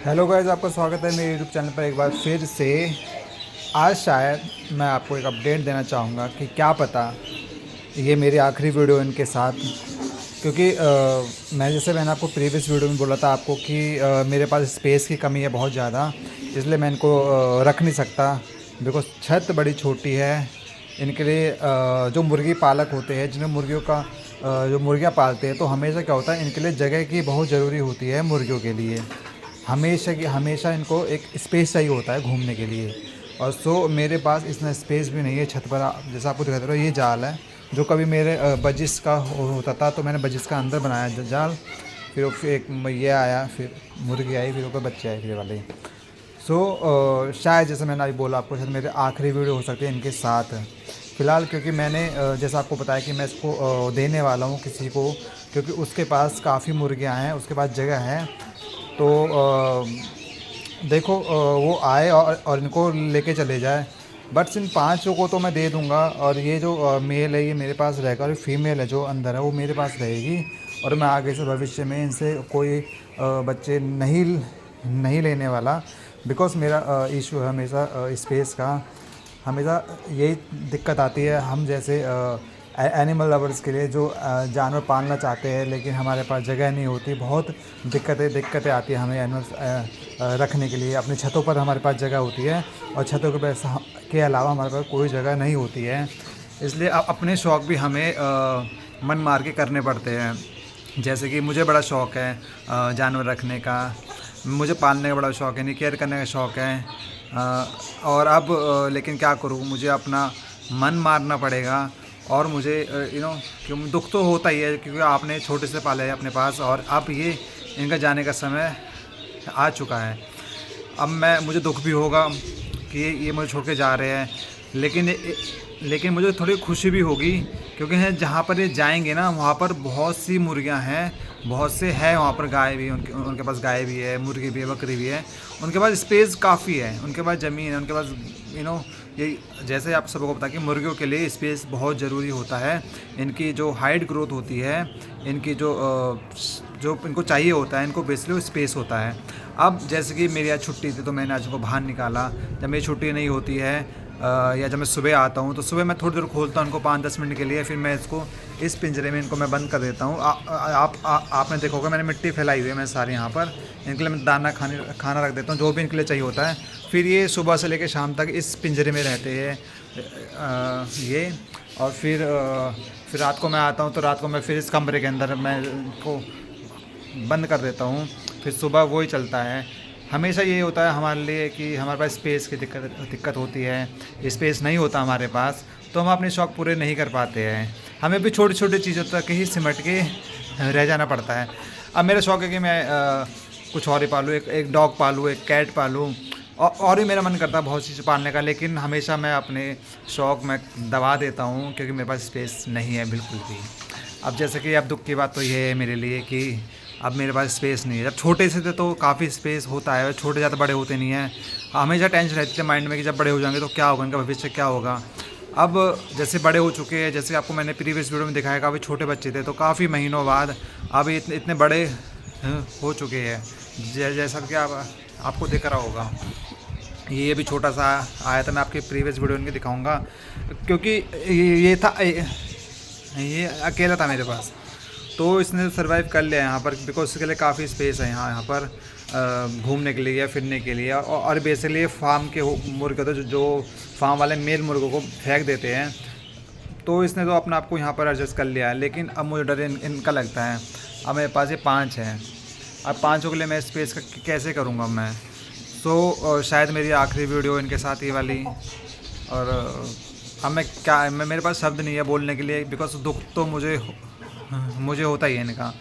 Hello guys, आपका स्वागत है मेरे यूट्यूब चैनल पर एक बार फिर से। आज शायद मैं आपको एक अपडेट देना चाहूँगा कि क्या पता ये मेरी आखिरी वीडियो इनके साथ, क्योंकि मैंने आपको प्रीवियस वीडियो में बोला था आपको कि मेरे पास स्पेस की कमी है बहुत ज़्यादा, इसलिए मैं इनको रख नहीं सकता। बिकॉज छत बड़ी छोटी है इनके लिए। जो मुर्गी पालक होते हैं जिन्हें मुर्गियों का जो मुर्गियाँ पालते हैं, तो हमेशा क्या होता है इनके लिए जगह की बहुत ज़रूरी होती है मुर्गियों के लिए। हमेशा इनको एक स्पेस चाहिए होता है घूमने के लिए। और मेरे पास इतना स्पेस भी नहीं है छत पर। जैसा आपको दिखाता रहा ये जाल है जो कभी मेरे बजिस का होता था, तो मैंने बजिस का अंदर बनाया जाल। फिर एक ये आया, फिर मुर्गी आई, फिर ऊपर बच्चे आए, फिर वाले। शायद जैसे मैंने अभी बोला आपको, शायद मेरे आखिरी वीडियो हो सकती है इनके साथ फ़िलहाल, क्योंकि मैंने जैसा आपको बताया कि मैं इसको देने वाला हूँ किसी को, क्योंकि उसके पास काफ़ी मुर्गियाँ हैं, उसके पास जगह है। तो देखो वो आए और इनको लेके चले जाए। बट इन पांचों को तो मैं दे दूंगा, और ये जो मेल है ये मेरे पास रहेगा, और फीमेल है जो अंदर है वो मेरे पास रहेगी। और मैं आगे से भविष्य में इनसे कोई बच्चे नहीं लेने वाला। बिकॉज़ मेरा इशू है हमेशा स्पेस का। हमेशा यही दिक्कत आती है हम जैसे एनिमल लवर्स के लिए, जो जानवर पालना चाहते हैं लेकिन हमारे पास जगह नहीं होती। बहुत दिक्कतें आती हैं हमें एनिमल्स रखने के लिए। अपनी छतों पर हमारे पास जगह होती है, और छतों के अलावा हमारे पास कोई जगह नहीं होती है। इसलिए अपने शौक़ भी हमें मन मार के करने पड़ते हैं। जैसे कि मुझे बड़ा शौक़ है जानवर रखने का, मुझे पालने का बड़ा शौक़ है, इन्हें केयर करने का शौक़ है। और अब लेकिन क्या करूँ, मुझे अपना मन मारना पड़ेगा। और मुझे क्यों दुख तो होता ही है, क्योंकि आपने छोटे से पाले हैं अपने पास, और अब ये इनका जाने का समय आ चुका है। अब मुझे दुख भी होगा कि ये मुझे छोड़ के जा रहे हैं, लेकिन मुझे थोड़ी खुशी भी होगी, क्योंकि है जहाँ पर ये जाएंगे ना वहाँ पर बहुत सी मुर्गियाँ हैं, बहुत से हैं वहाँ पर। गाय भी उनके पास गाय भी है, मुर्गी भी है, बकरी भी है। उनके पास स्पेस काफ़ी है, उनके पास ज़मीन है, उनके पास ये जैसे आप सबको पता कि मुर्गियों के लिए स्पेस बहुत ज़रूरी होता है। इनकी जो हाइट ग्रोथ होती है, इनकी जो इनको चाहिए होता है, इनको बेसिकली स्पेस होता है। अब जैसे कि मेरी आज छुट्टी थी तो मैंने आज उनको बाहर निकाला। जब मेरी छुट्टी नहीं होती है या जब मैं सुबह आता हूँ, तो सुबह मैं थोड़ी देर खोलता हूँ इनको 5-10 मिनट के लिए, फिर मैं इसको इस पिंजरे में इनको मैं बंद कर देता हूँ। आपने देखा होगा मैंने मिट्टी फैलाई हुई है मैं सारे यहाँ पर। इनके लिए मैं दाना खाना रख देता हूँ, जो भी इनके लिए चाहिए होता है। फिर ये सुबह से लेकर शाम तक इस पिंजरे में रहते हैं ये। और फिर रात को मैं आता हूँ, तो रात को मैं फिर इस कमरे के अंदर मैं इनको बंद कर देता हूँ। फिर सुबह वही चलता है। हमेशा ये होता है हमारे लिए कि हमारे पास स्पेस की दिक्कत होती है। स्पेस नहीं होता हमारे पास, तो हम अपने शौक़ पूरे नहीं कर पाते हैं। हमें भी छोटी छोटी चीज़ों तक ही सिमट के रह जाना पड़ता है। अब मेरा शौक़ है कि मैं कुछ और ही पालूँ, एक डॉग पालूँ, एक कैट पालूँ, और भी मेरा मन करता है बहुत चीज़ें पालने का। लेकिन हमेशा मैं अपने शौक़ में दबा देता हूँ, क्योंकि मेरे पास स्पेस नहीं है बिल्कुल भी। अब जैसे कि अब दुख की बात तो ये है मेरे लिए कि अब मेरे पास स्पेस नहीं है। जब छोटे से थे तो काफ़ी स्पेस होता है, छोटे ज़्यादा बड़े होते नहीं हैं। हमेशा टेंशन रहती है माइंड में कि जब बड़े हो जाएंगे तो क्या होगा, इनका भविष्य क्या होगा। अब जैसे बड़े हो चुके हैं, जैसे आपको मैंने प्रीवियस वीडियो में दिखाया, काफ़ी छोटे बच्चे थे, तो काफ़ी महीनों बाद अब इतने बड़े हो चुके हैं। जैसा कि आपको दिख रहा होगा, ये भी छोटा सा आया था, मैं आपके प्रीवियस वीडियो में दिखाऊंगा। क्योंकि ये अकेला था मेरे पास, तो इसने सर्वाइव कर लिया यहाँ पर, बिकॉज इसके लिए काफ़ी स्पेस है यहाँ पर घूमने के लिए या फिरने के लिए। और बेसिकली फार्म के मुर्गे तो जो फार्म वाले मेल मुर्गों को फेंक देते हैं, तो इसने तो अपना आपको यहाँ पर एडजस्ट कर लिया है। लेकिन अब मुझे डर इनका लगता है। अब मेरे पास ये 5 हैं, अब 5 के लिए मैं स्पेस का कैसे करूँगा मैं। शायद मेरी आखिरी वीडियो इनके साथ ही वाली। और अब मेरे पास शब्द नहीं है बोलने के लिए, बिकॉज दुख तो मुझे होता ही है इनका।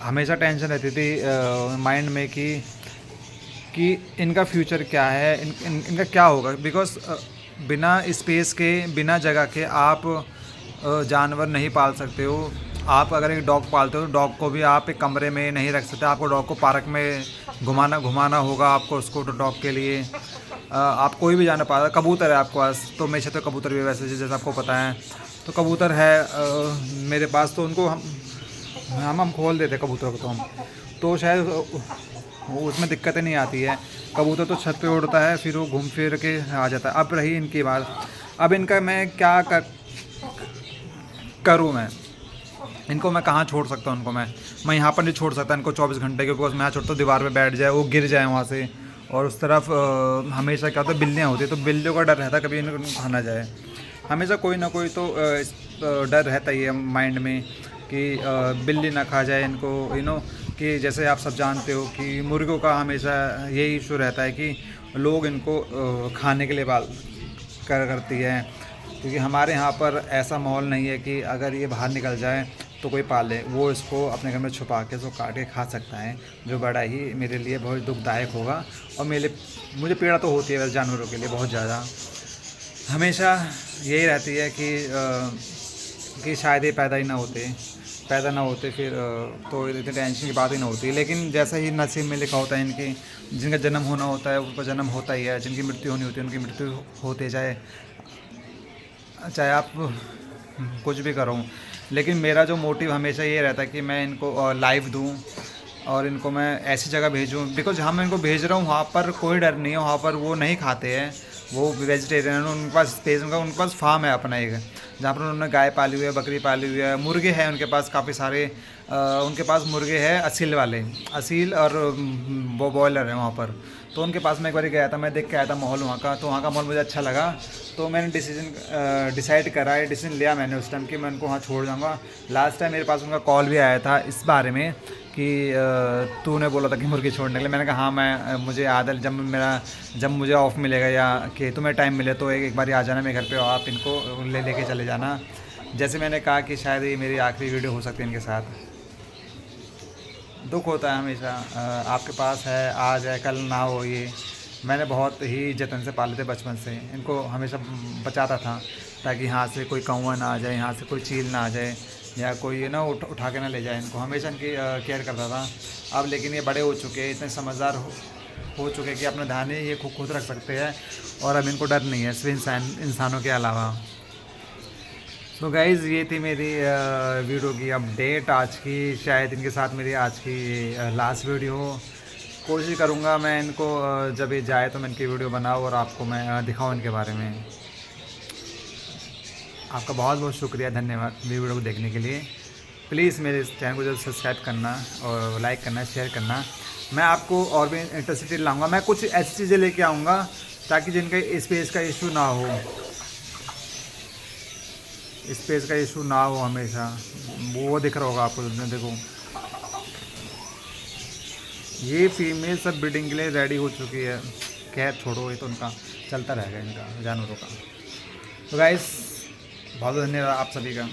हमेशा टेंशन रहती थी माइंड में कि इनका फ्यूचर क्या है, इनका क्या होगा। बिकॉज बिना स्पेस के, बिना जगह के आप जानवर नहीं पाल सकते हो। आप अगर एक डॉग पालते हो तो डॉग को भी आप एक कमरे में नहीं रख सकते। आपको डॉग को पार्क में घुमाना होगा आपको उसको, डॉग के लिए। आप कोई भी जानवर पाल, कबूतर है आपके पास, तो मेरे तो कबूतर भी वैसे जैसे आपको पता है, तो कबूतर है मेरे पास, तो उनको हम खोल देते कबूतरों को। तो शायद वो उसमें दिक्कतें नहीं आती है। कबूतर तो छत पे उड़ता है, फिर वो घूम फिर के आ जाता है। अब रही इनकी बात, अब इनका मैं क्या करूँ मैं, इनको मैं कहाँ छोड़ सकता हूँ? मैं यहाँ पर नहीं छोड़ सकता इनको 24 घंटे, क्योंकि मैं यहाँ छोड़ता हूँ दीवार पे बैठ जाए, वो गिर जाए वहाँ से। और उस तरफ हमेशा क्या होता है, बिल्लियाँ होती है, तो बिल्लियों का डर रहता है कभी इनको खा ना जाए। हमेशा कोई ना कोई तो डर रहता ही है माइंड में कि बिल्ली ना खा जाए इनको, कि जैसे आप सब जानते हो कि मुर्गों का हमेशा यही इशू रहता है कि लोग इनको खाने के लिए पाल करती है। क्योंकि हमारे यहाँ पर ऐसा माहौल नहीं है कि अगर ये बाहर निकल जाए तो कोई पाले, वो इसको अपने घर में छुपा के इसको काट के खा सकता है, जो बड़ा ही मेरे लिए बहुत दुखदायक होगा। और मुझे पीड़ा तो होती है वैसे जानवरों के लिए बहुत ज़्यादा। हमेशा यही रहती है कि शायद ये पैदा ना होते फिर तो इतनी टेंशन की बात ही ना होती। लेकिन जैसा ही नसीब में लिखा होता है इनकी, जिनका जन्म होना होता है उनका जन्म होता ही है, जिनकी मृत्यु होनी होती है उनकी मृत्यु होती है, चाहे आप कुछ भी करो। लेकिन मेरा जो मोटिव हमेशा ये रहता है कि मैं इनको लाइफ दूँ और इनको मैं ऐसी जगह भेजूँ, बिकॉज जहाँ मैं इनको भेज रहा हूँ वहाँ पर कोई डर नहीं है, वहाँ पर वो नहीं खाते हैं, वो वेजिटेरियन है, उनके पास स्पेस, उनके पास फार्म है अपना एक, जहाँ पर उन्होंने गाय पाली हुई है, बकरी पाली हुई है, मुर्गे हैं उनके पास काफ़ी सारे। उनके पास मुर्गे हैं असील और वो बॉयलर है वहाँ पर। तो उनके पास मैं एक बार गया था, मैं देख के आया था माहौल वहाँ का, तो वहाँ का माहौल मुझे अच्छा लगा। तो मैंने डिसाइड करा है, डिसीजन लिया मैंने उस टाइम कि मैं उनको वहाँ छोड़ जाऊँगा। लास्ट टाइम मेरे पास उनका कॉल भी आया था इस बारे में कि तूने बोला था कि मुर्गी छोड़ने के लिए। मैंने कहा हाँ, मुझे आदत, जब मुझे ऑफ मिलेगा या कि तुम्हें टाइम मिले तो एक बार आ जाना मेरे घर पे, आप इनको लेके चले जाना। जैसे मैंने कहा कि शायद ये मेरी आखिरी वीडियो हो सकती है इनके साथ। दुख होता है हमेशा, आपके पास है, आज है कल ना हो। ये मैंने बहुत ही जतन से पाले थे बचपन से, इनको हमेशा बचाता था ताकि यहाँ से कोई कौवा ना आ जाए, यहाँ से कोई चील ना आ जाए, या कोई ना उठा के ना ले जाए इनको, हमेशा इनकी केयर करता था। अब लेकिन ये बड़े हो चुके हैं, इतने समझदार हो चुके हैं कि अपना ध्यान ये खुद रख सकते हैं, और अब इनको डर नहीं है सिर्फ इंसानों के अलावा। तो गाइज़ ये थी मेरी वीडियो की अपडेट आज की, शायद इनके साथ मेरी आज की लास्ट वीडियो हो। कोशिश करूँगा मैं इनको जब ये जाए तो मैं इनकी वीडियो बनाऊँ और आपको मैं दिखाऊँ इनके बारे में। आपका बहुत बहुत शुक्रिया, धन्यवाद मेरी वीडियो को देखने के लिए। प्लीज़ मेरे इस चैनल को जल्द सब्सक्राइब करना और लाइक करना, शेयर करना। मैं आपको और भी इंटरेस्टेड लाऊंगा, मैं कुछ ऐसी चीज़ें लेके आऊँगा ताकि जिनका स्पेस का इशू ना हो, स्पेस का इशू ना हो हमेशा। वो दिख रहा होगा आपको, देखो ये फीमेल सब ब्रीडिंग के लिए रेडी हो चुकी है। खैर छोड़ो, ये तो उनका चलता रहेगा इनका जानवरों का। तो गाइस बहुत धन्यवाद आप सभी का।